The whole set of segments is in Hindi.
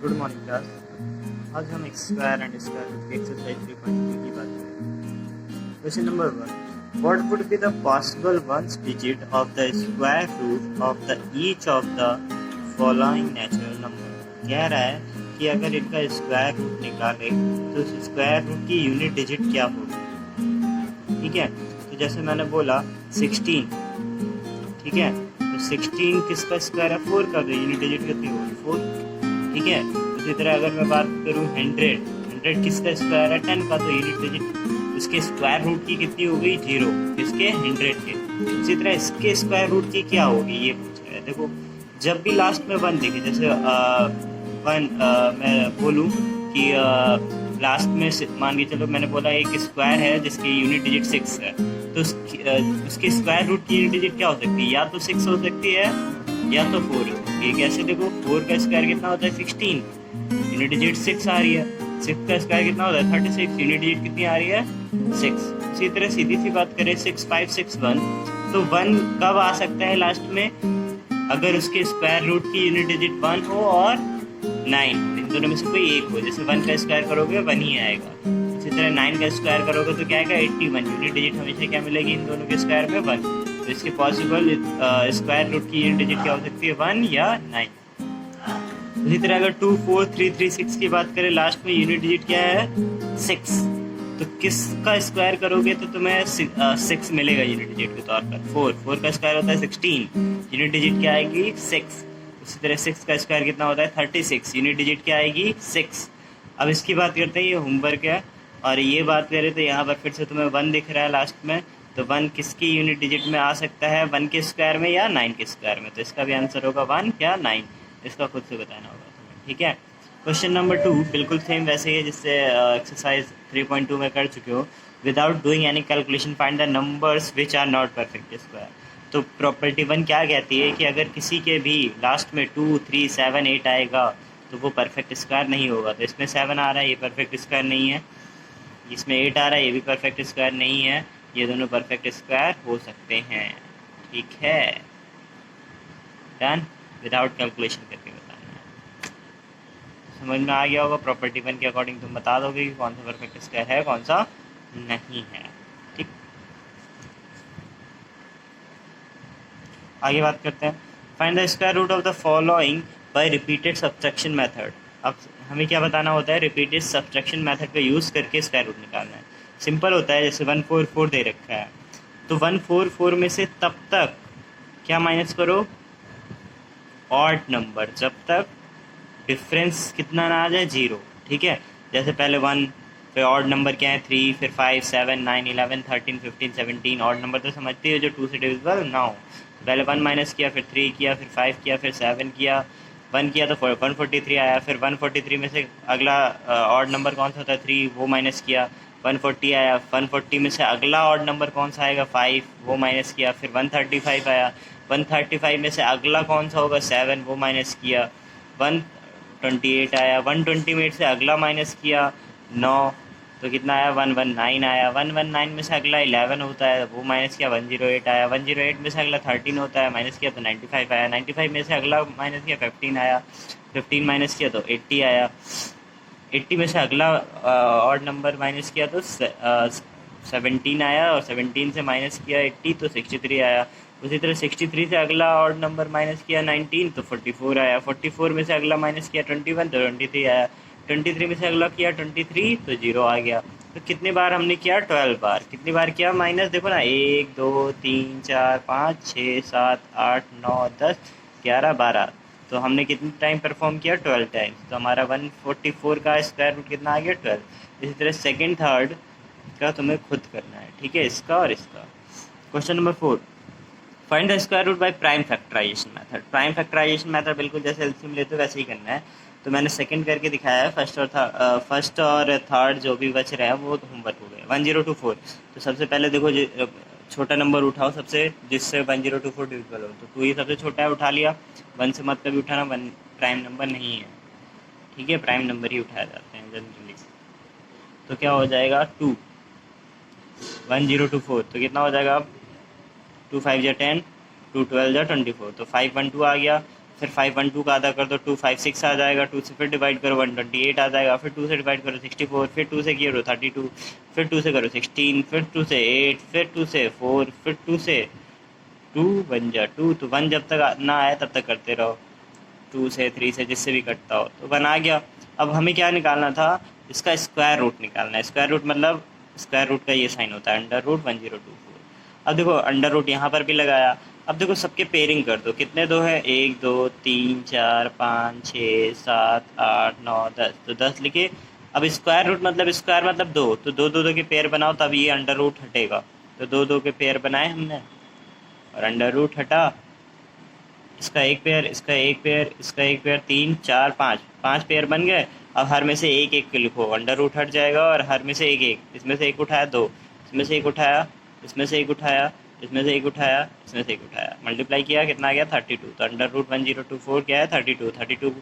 Good morning class. आज हम स्क्वायर एंड स्क्वायर रूट की एक्सरसाइज 3.2 की बात करेंगे। Question number 1, what would be the possible ones digit of the square root of the each of the following natural number. कह रहा है कि अगर इनका स्क्वायर रूट निकाले तो उस स्क्वायर रूट की यूनिट डिजिट क्या होगी। ठीक है, तो जैसे मैंने बोला 16, ठीक है, तो 16 किसका स्क्वायर है? 4 का। तो यूनिट डिजिट कितनी होगी? 4। ठीक है, उसी तरह अगर मैं बात करूँ 100 किसका स्क्वायर है? 10 का। तो यूनिट डिजिट उसके स्क्वायर रूट की कितनी हो गई? 0। किसके? 100 के। उसी तरह इसके स्क्वायर रूट की क्या होगी ये पूछ रहा है। देखो, जब भी लास्ट में 1 देखे, जैसे 1 मैं बोलूँ कि लास्ट में मान के चलो मैंने बोला एक स्क्वायर है जिसकी यूनिट डिजिट 6 है, तो उसके स्क्वायर रूट की यूनिट डिजिट क्या हो सकती है? या तो 6 हो सकती है या तो 4। ये कैसे? देखो, 4 का स्क्वायर कितना होता है? 16, यूनिट डिजिट 6 आ रही है। 6 का स्क्वायर कितना होता है? 36, यूनिट डिजिट कितनी आ रही है? 6। इसी तरह सीधी सी बात करें 6, 5, 6, 1, तो 1 कब आ सकता है लास्ट में? अगर उसके स्क्वायर रूट की यूनिट डिजिट 1 हो और 9, इन दोनों में से कोई एक हो। जैसे 1 का स्क्वायर करोगे 1 ही आएगा, इसी तरह 9 का स्क्वायर करोगे तो क्या आएगा? 81। यूनिट डिजिट हमेशा क्या मिलेगी इन दोनों के स्क्वायर में? 1। तो इसके पॉसिबल स्क्वायर रूट की यूनिट डिजिट क्या हो सकती है? 1 या 9। इसी तरह अगर 2, 4, 3, 3, 6 की बात करें, लास्ट में यूनिट डिजिट क्या है? 6। तो किसका स्क्वायर करोगे तो तुम्हें 6 मिलेगा यूनिट डिजिट के तौर पर। 4 का स्क्वायर होता है 16, यूनिट डिजिट क्या आएगी? 6। उसी तरह 6 का स्क्वायर कितना होता है? 36, यूनिट डिजिट क्या आएगी? 6। अब इसकी बात करते हैं, ये होमवर्क है। और ये बात करें तो यहाँ पर फिर से तुम्हें 1 दिख रहा है लास्ट में, तो 1 किसकी यूनिट डिजिट में आ सकता है? 1 के स्क्वायर में या 9 के स्क्वायर में? तो इसका भी आंसर होगा 1 या 9। इसका खुद से बताना होगा तुम्हें। ठीक है, क्वेश्चन नंबर 2 बिल्कुल सेम वैसे ही है जिससे एक्सरसाइज 3.2 में कर चुके हो। Without doing any calculation find the numbers which are not perfect square. तो प्रॉपर्टी 1 क्या कहती है कि अगर किसी के भी लास्ट में 2, 3, 7, 8 आएगा तो वो परफेक्ट स्क्वायर नहीं होगा। तो इसमें 7 आ रहा है, ये परफेक्ट स्क्वायर नहीं है। इसमें 8 आ रहा है, ये भी परफेक्ट स्क्वायर नहीं है। ये दोनों परफेक्ट स्क्वायर हो सकते हैं। ठीक है, डन। विदाउट कैलकुलेशन करके बताना है। समझ में आ गया होगा। प्रॉपर्टी 1 के अकॉर्डिंग तुम बता दोगे कि कौन सा परफेक्ट स्क्वायर है, कौन सा नहीं है। ठीक, आगे बात करते हैं। Find the square root of the following by repeated subtraction method. अब हमें क्या बताना होता है? रिपीटेड सब्ट्रैक्शन मेथड का यूज़ करके स्क्वायर रूट निकालना है। सिंपल होता है, जैसे 144 दे रखा है, तो 144 में से तब तक क्या माइनस करो? ऑड नंबर, जब तक डिफरेंस कितना ना आ जाए? 0। ठीक है, जैसे पहले 1, फिर ऑड नंबर क्या है? 3, फिर 5, 7, 9, 11, 13, 15, 17। ऑड नंबर तो समझती है जो 2 से डिविजिबल ना हो। पहले 1 माइनस किया, फिर 3 किया, फिर 5 किया, फिर 7 किया, 1 किया तो 143 आया। फिर 143 में से अगला ऑड नंबर कौन सा होता है? 3, वो माइनस किया, 140 आया। 140 में से अगला ऑड नंबर कौन सा आएगा? 5, वो माइनस किया। फिर 135 आया। 135 में से अगला कौन सा होगा? 7, वो माइनस किया। 128 आया। 128 से अगला माइनस किया 9, तो कितना आया? 119 आया। 119 में से अगला 11 होता है, वो माइनस किया 108 आया। 108 में से अगला 13 होता है, माइनस किया तो 95 आया। 95 में से अगला माइनस किया 15 आया। 15 माइनस किया तो 80 आया। 80 में से अगला ऑड नंबर माइनस किया तो 17 आया। और 17 से माइनस किया 80 तो 63 आया। उसी तरह 63 से अगला ऑड नंबर माइनस किया 19 तो 44 आया। 44 में से अगला माइनस किया 21 तो 23 आया। 23 में से अगला किया 23 तो 0 आ गया। तो कितनी बार हमने किया? 12 बार। कितनी बार किया माइनस? देखो ना, 1, 2, 3, 4, 5, 6, 7, 8, 9, 10, 11, 12। तो हमने कितने टाइम परफॉर्म किया? 12 टाइम्स। तो हमारा 144 का स्क्वायर रूट कितना आ गया? 12। इसी तरह सेकेंड थर्ड का तुम्हें खुद करना है। ठीक है, इसका और इसका। Question number 4, find the square root by prime factorization method. Prime factorization method बिल्कुल जैसे एलसीएम लेते हो वैसे ही करना है। तो मैंने सेकंड करके दिखाया है। फर्स्ट और थर्ड जो भी बच रहा है वो होमवर्क हो गया। 1024, तो सबसे पहले देखो छोटा नंबर उठाओ सबसे, जिससे 1024 डिविजिबल हो। तो 2 ही सबसे छोटा है, उठा लिया। 1 से मत कभी उठाना, 1 प्राइम नंबर नहीं है। ठीक है, प्राइम नंबर ही उठाए जाते हैं जनरली। तो क्या हो जाएगा? 2, 1024, तो कितना हो जाएगा? अब 2 5 या 10, 2 12 या 24, तो 512 आ गया। फिर 5 1 2 का आधा कर दो 2 5 6 आ जाएगा, 2 से फिर डिवाइड करो 128 आ जाएगा, फिर 2 से डिवाइड करो 64, फिर 2 से करो 32, फिर 2 से करो 16, फिर 2 से 8, फिर 2 से 4, फिर 2 से 2 बन जा 2, तो 1 जब तक ना आए तब तक करते रहो, 2 से 3 से जिससे भी कटता हो, तो 1 आ गया। अब हमें क्या निकालना था, इसका स्क्वायर रूट निकालना है। स्क्वायर रूट मतलब स्क्वायर रूट का ये साइन होता है अंडर रूट 1024। अब देखो अंडर रूट यहाँ पर भी लगाया। अब देखो सबके पेयरिंग कर दो, कितने दो है, 1 2 3 4 5 6 7 8 9 10, तो 10 लिखे। अब स्क्वायर रूट मतलब स्क्वायर मतलब 2, तो दो दो दो के पेयर बनाओ तब ये अंडर रूट हटेगा, तो दो दो के पेयर बनाए हमने और अंडर रूट हटा। इसका एक पेयर, इसका एक पेयर, इसका एक पेयर, 3 4 5, 5 पेयर बन गए। अब हर में से एक एक लिखो, अंडर रूट हट जाएगा और हर में से एक एक, इसमें से एक उठाया 2, इसमें से एक उठाया, इसमें से एक उठाया, इसमें से एक उठाया, इसमें से एक उठाया, मल्टीप्लाई किया कितना आ गया 32, तो अंडर रूट 1024 क्या है 32, 32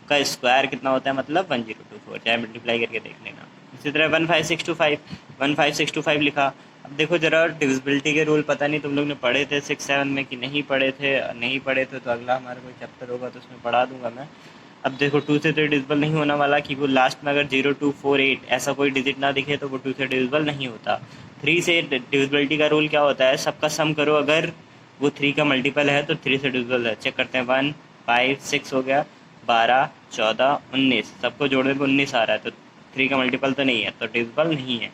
का स्क्वायर कितना होता है मतलब 1024, चाहे मल्टीप्लाई करके देख लेना। इसी तरह 15625 लिखा। अब देखो जरा डिविजिबिलिटी के रूल पता नहीं तुम लोग ने पढ़े थे 6 7 में कि नहीं पढ़े थे, नहीं पढ़े थे तो अगला हमारा कोई चैप्टर होगा तो उसमें पढ़ा दूंगा मैं। अब देखो 2 से तो डिविजिबल नहीं होने वाला, कि वो लास्ट में अगर 0248 ऐसा कोई डिजिट ना दिखे तो वो 2 से डिविजिबल नहीं होता। 3 से डिविजिबिलिटी का रूल क्या होता है, सबका सम करो, अगर वो 3 का मल्टीपल है तो 3 से डिविजिबल है। चेक करते हैं, 1 5 6 हो गया, 12 14 19, सबको जोड़ने पर 19 आ रहा है, तो 3 का मल्टीपल तो नहीं है, तो डिविजिबल नहीं है।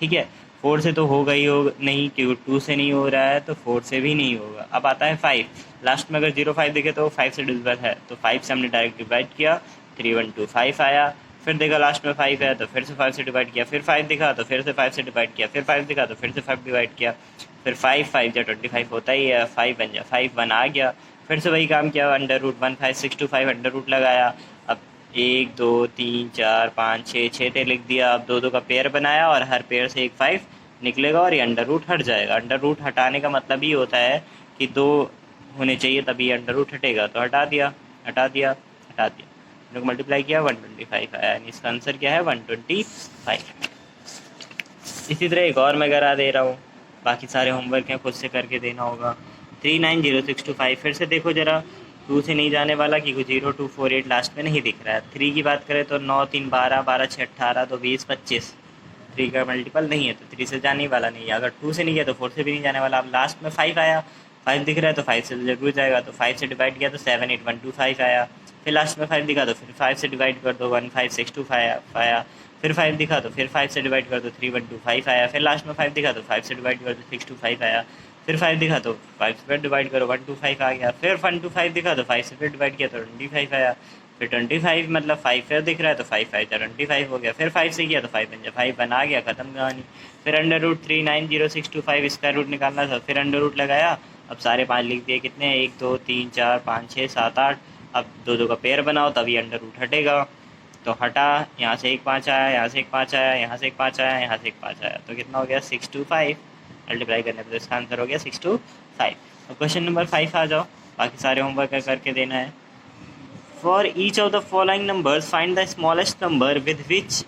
ठीक है, 4 से तो होगा ही होगा नहीं, क्योंकि 2 से नहीं हो रहा है तो 4 से भी नहीं होगा। अब आता है 5, लास्ट में अगर 05 दिखे तो 5 से डिविजिबल है, तो 5 से हमने डायरेक्ट डिवाइड किया, 3125 आया। फिर देखा लास्ट में 5 है तो फिर से 5 से डिवाइड किया, फिर 5 दिखा तो फिर से 5 से डिवाइड किया, फिर 5 दिखा तो फिर से 5 डिवाइड किया, फिर 5 5 या 25 होता ही है, 5 बन जा 5 1 आ गया। फिर से वही काम किया, अंडर रूट 15625 अंडर रूट लगाया। अब 1 2 3 4 5 6 6 थे लिख दिया। अब दो दो का पेयर बनाया और हर पेयर से एक 5 निकलेगा और ये अंडर रूट हट जाएगा। अंडर रूट हटाने का मतलब ही होता है कि 2 होने चाहिए तभी अंडर रूट हटेगा, तो हटा दिया हटा दिया हटा दिया, लोग मल्टीप्लाई किया 125 आया, यानी इसका आंसर क्या है 125। इसी तरह एक और मैं करा दे रहा हूँ, बाकी सारे होमवर्क हैं खुद से करके देना होगा। 390625 फिर से देखो जरा, 2 से नहीं जाने वाला कि 0248 लास्ट में नहीं दिख रहा है। 3 की बात करें तो 9 3 12, 12 6 18, तो 20 25, 3 का मल्टीपल नहीं है तो 3 से जाने वाला नहीं है। अगर 2 से नहीं गया तो 4 से भी नहीं जाने वाला। अब लास्ट में 5 आया, 5 दिख रहा है तो 5 से जरूर जाएगा, तो 5 से डिवाइड किया तो 78125 आया। फिर लास्ट में 5 दिखा तो फिर 5 से डिवाइड कर दो, 15625 आया। फिर 5 दिखा तो फिर 5 से डिवाइड कर दो, 3125 आया। फिर लास्ट में 5 दिखा तो 5 से डिवाइड कर दो, 625 आया। फिर 5 दिखा तो 5 से फिर डिवाइड करो, 125 आ गया। फिर 125 दिखा तो 5 से फिर डिवाइड किया तो 25 आया। फिर 25 मतलब 5 फिर दिख रहा है तो 5 5 25 हो गया। फिर 5 से किया तो 5 बन जाए, 5 बना गया, खत्म कहानी। फिर अंडर रूट 390625 स्क्वायर रूट निकालना था, फिर अंडर रूट लगाया। अब सारे 5 लिख दिए, कितने 1 2 3 4 5 6 7 8। अब दो दो का पेयर बनाओ तभी अंडर रूट हटेगा, तो हटा, यहाँ से एक 5 आया, यहाँ से एक 5 आया, यहाँ से एक 5 आया, यहाँ से एक 5 आया, तो कितना हो गया 625। मल्टीप्लाई करने पर इसका आंसर हो गया 625। अब क्वेश्चन नंबर 5 आ जाओ, बाकी सारे होमवर्क करके देना है। For each of the following numbers find the smallest number with which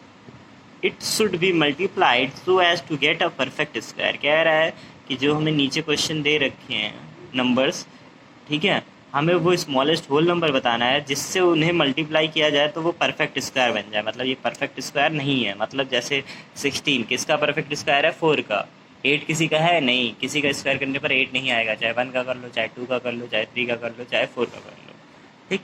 it should be multiplied so as to get a perfect square. कह रहा है कि जो हमें नीचे क्वेश्चन दे रखे हैं नंबर्स, ठीक है, हमें वो स्मॉलेस्ट होल नंबर बताना है जिससे उन्हें मल्टीप्लाई किया जाए तो वो परफेक्ट स्क्वायर बन जाए। मतलब ये परफेक्ट स्क्वायर नहीं है, मतलब जैसे 16 किसका परफेक्ट स्क्वायर है 4 का, 8 किसी का है नहीं, किसी का स्क्वायर करने पर 8 नहीं आएगा, चाहे 1 का कर लो, चाहे 2 का कर लो, चाहे 3 का कर लो, चाहे 4 का कर लो, ठीक।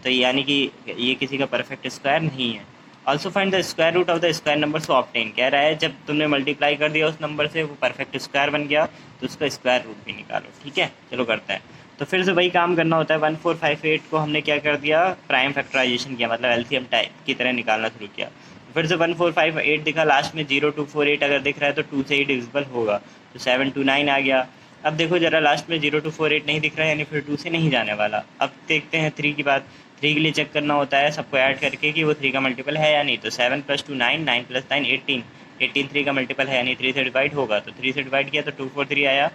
तो यानी कि ये किसी का परफेक्ट स्क्वायर नहीं है। Also find the square root of the square number so obtain. कह रहा है जब तुमने मल्टीप्लाई कर दिया उस नंबर से वो परफेक्ट स्क्वायर बन गया तो उसका स्क्वायर रूट भी निकालो, ठीक है। चलो करते हैं, तो फिर से वही काम करना होता है। 1458 को हमने क्या कर दिया, प्राइम फैक्टराइजेशन किया, मतलब एलसीएम टाइप की तरह निकालना शुरू किया। फिर से 1458 दिखा, लास्ट में 0248 अगर दिख रहा है तो 2 से ही डिविजिबल होगा, तो 729 आ गया। अब देखो जरा लास्ट में 0248 नहीं दिख रहा है, यानी फिर 2 से नहीं जाने वाला। अब देखते हैं 3 की बात। 3 के लिए चेक करना होता है सबको ऐड करके कि वो 3 का मल्टीपल है या नहीं, तो 7 + 2 9, 9 + 9 18, 18 3 का मल्टीपल है यानी 3 से डिवाइड होगा, तो 3 से डिवाइड किया तो 243 आया।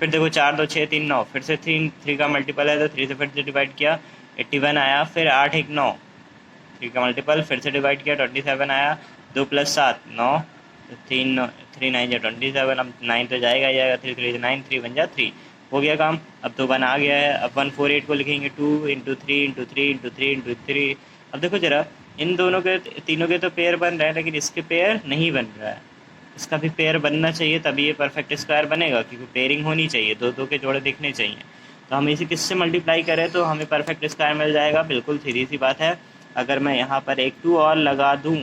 फिर देखो 4 2 6 3 9, फिर से 3 का मल्टीपल है तो 3 से फिर से डिवाइड किया, 81 आया। फिर 8 1 9, 3 का मल्टीपल, फिर से डिवाइड किया 27 आया। 2 + 7 9, 3 9 3 9 27, अब 9 तो जाएगा ही जाएगा, 3 3 9, 3 बन जा 3, हो गया काम, अब तो 1 आ गया है। अब 148 को लिखेंगे 2 इंटू 3 इंटू 3 इंटू 3 इंटू 3। अब देखो जरा, इन दोनों के तीनों के तो पेयर बन रहे हैं, लेकिन इसके पेयर नहीं बन रहा है। इसका भी पेयर बनना चाहिए, तभी ये परफेक्ट स्क्वायर बनेगा, क्योंकि पेयरिंग होनी चाहिए, दो दो के जोड़े दिखने चाहिए। तो हम इसे किससे मल्टीप्लाई करें तो हमें परफेक्ट स्क्वायर मिल जाएगा। बिल्कुल सीधी सी बात है। अगर मैं यहाँ पर एक 2 और लगा दूँ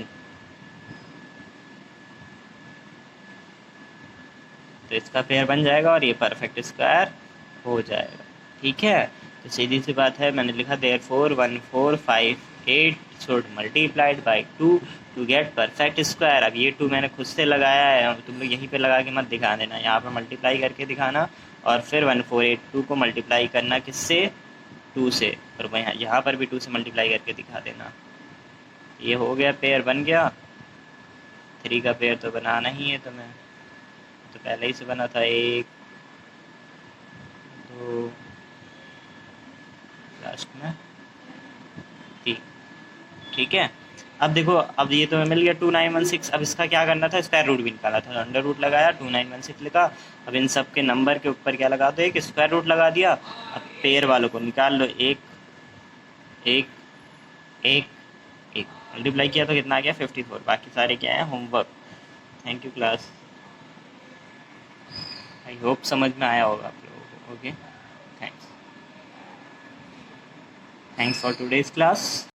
तो इसका पेयर बन जाएगा और ये परफेक्ट स्क्वायर हो जाएगा। ठीक है, तो सीधी सी बात है, मैंने लिखा therefore 1458 should multiplied by 2 to get perfect square. अब ये 2 मैंने खुद से लगाया है, तुम लोग यहीं पे लगा के मत दिखा देना, यहाँ पर मल्टीप्लाई करके दिखाना और फिर 1482 को मल्टीप्लाई करना किससे, 2 से, और वहाँ यहाँ पर भी 2 से मल्टीप्लाई करके दिखा देना। ये हो गया, पेयर बन गया। 3 का पेयर तो बनाना ही है तुम्हें, तो पहले ही से बना था, 1 2 लास्ट में 3। ठीक है, अब देखो, अब ये तो मिल गया 2916। अब इसका क्या करना था, स्क्वायर रूट भी निकाला था, अंडर रूट लगाया, 2916 लिखा। अब इन सब के नंबर के ऊपर क्या लगा दो, एक स्क्वायर रूट लगा दिया। अब पेयर वालों को निकाल लो, 1 1 1 1, मल्टीप्लाई किया तो कितना आ गया, 54। बाकी सारे क्या है, homework. Thank you class, I hope समझ में आया होगा आप लोगों को। Okay, thanks, thanks for today's class.